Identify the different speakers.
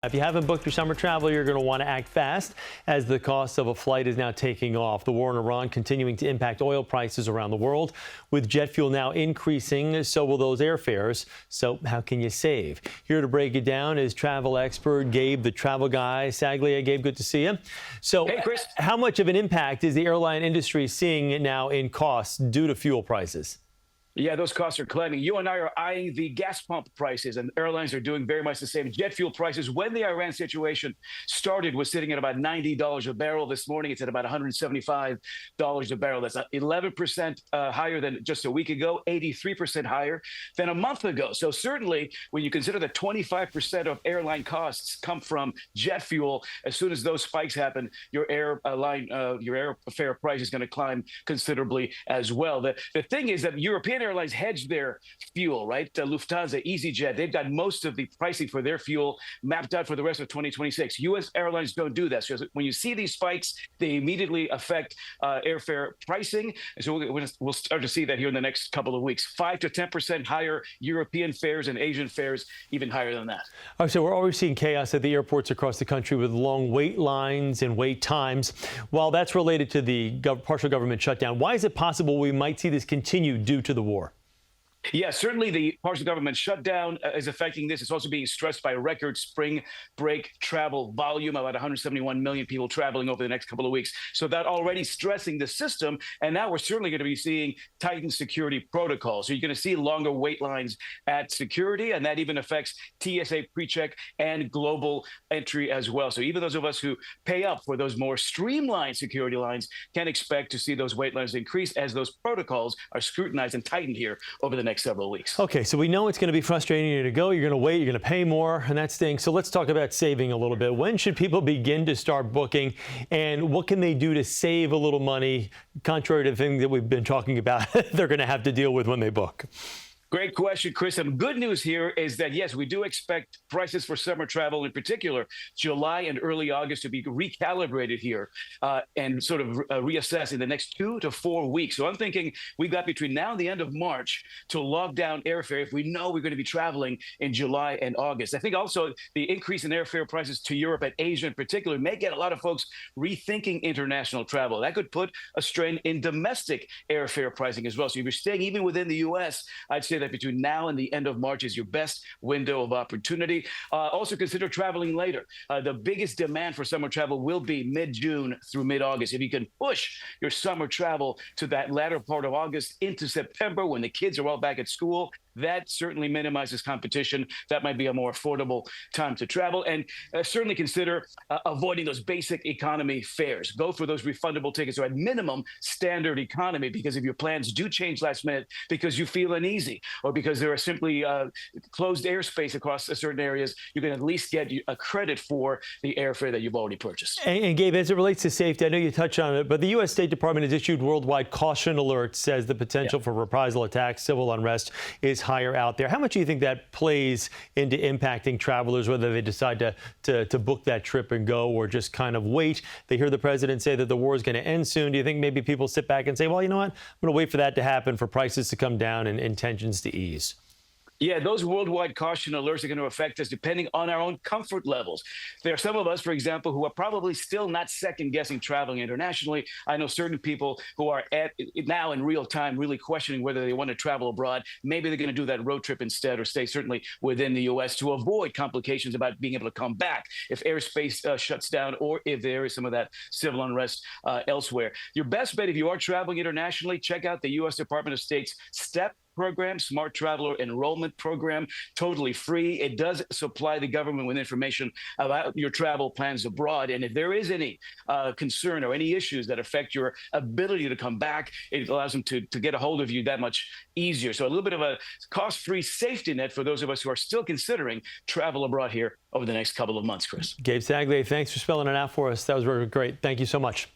Speaker 1: If you haven't booked your summer travel, you're going to want to act fast as the cost of a flight is now taking off. The war in Iran continuing to impact oil prices around the world. With jet fuel now increasing, so will those airfares. So how can you save? Here to break it down is travel expert Gabe, the travel guy. Saglia, Gabe, good to see you. So
Speaker 2: hey, Chris.
Speaker 1: How much of an impact is the airline industry seeing now in costs due to fuel prices?
Speaker 2: Yeah, those costs are climbing. You and I are eyeing the gas pump prices, and airlines are doing very much the same. Jet fuel prices, when the Iran situation started, was sitting at about $90 a barrel. This morning, it's at about $175 a barrel. That's 11% higher than just a week ago, 83% higher than a month ago. So certainly, when you consider that 25% of airline costs come from jet fuel, as soon as those spikes happen, your airfare price is going to climb considerably as well. The thing is that European airlines hedge their fuel, right? Lufthansa, EasyJet, they've got most of the pricing for their fuel mapped out for the rest of 2026. U.S. airlines don't do that. So when you see these spikes, they immediately affect airfare pricing. And so we'll start to see that here in the next couple of weeks. 5 to 10% higher European fares and Asian fares, even higher than that.
Speaker 1: All right, so we're already seeing chaos at the airports across the country with long wait lines and wait times. While that's related to the partial government shutdown, why is it possible we might see this continue due to the war?
Speaker 2: Yeah, certainly the partial government shutdown is affecting this. It's also being stressed by record spring break travel volume, about 171 million people traveling over the next couple of weeks. So that already stressing the system. And now we're certainly going to be seeing tightened security protocols. So you're going to see longer wait lines at security, and that even affects TSA PreCheck and global entry as well. So even those of us who pay up for those more streamlined security lines can expect to see those wait lines increase as those protocols are scrutinized and tightened here over the next several weeks.
Speaker 1: Okay, so we know it's going to be frustrating to go. You're going to wait, you're going to pay more, and that stinks. So let's talk about saving a little bit. When should people begin to start booking, and what can they do to save a little money, contrary to the thing that we've been talking about they're going to have to deal with when they book?
Speaker 2: Great question, Chris. And good news here is that, yes, we do expect prices for summer travel, in particular, July and early August, to be recalibrated here and sort of reassess in the next 2 to 4 weeks. So I'm thinking we've got between now and the end of March to lock down airfare if we know we're going to be traveling in July and August. I think also the increase in airfare prices to Europe and Asia in particular may get a lot of folks rethinking international travel. That could put a strain in domestic airfare pricing as well. So if you're staying even within the U.S., I'd say that between now and the end of March is your best window of opportunity. Also consider traveling later. The biggest demand for summer travel will be mid-June through mid-August. If you can push your summer travel to that latter part of August into September when the kids are all back at school, that certainly minimizes competition. That might be a more affordable time to travel. And certainly consider avoiding those basic economy fares. Go for those refundable tickets, or at minimum, standard economy, because if your plans do change last minute because you feel uneasy or because there are simply closed airspace across certain areas, you can at least get a credit for the airfare that you've already purchased.
Speaker 1: And Gabe, as it relates to safety, I know you touched on it, but the U.S. State Department has issued worldwide caution alerts, says the potential for reprisal attacks, civil unrest is higher out there. How much do you think that plays into impacting travelers, whether they decide to book that trip and go or just kind of wait? They hear the president say that the war is going to end soon. Do you think maybe people sit back and say, well, you know what, I'm going to wait for that to happen, for prices to come down and tensions to ease?
Speaker 2: Yeah, those worldwide caution alerts are going to affect us depending on our own comfort levels. There are some of us, for example, who are probably still not second-guessing traveling internationally. I know certain people who are now in real time really questioning whether they want to travel abroad. Maybe they're going to do that road trip instead, or stay certainly within the U.S. to avoid complications about being able to come back if airspace shuts down, or if there is some of that civil unrest elsewhere. Your best bet, if you are traveling internationally, check out the U.S. Department of State's STEP program, Smart Traveler Enrollment Program, totally free. It does supply the government with information about your travel plans abroad. And if there is any concern or any issues that affect your ability to come back, it allows them to get a hold of you that much easier. So a little bit of a cost-free safety net for those of us who are still considering travel abroad here over the next couple of months, Chris.
Speaker 1: Gabe Saglia, thanks for spelling it out for us. That was very great. Thank you so much.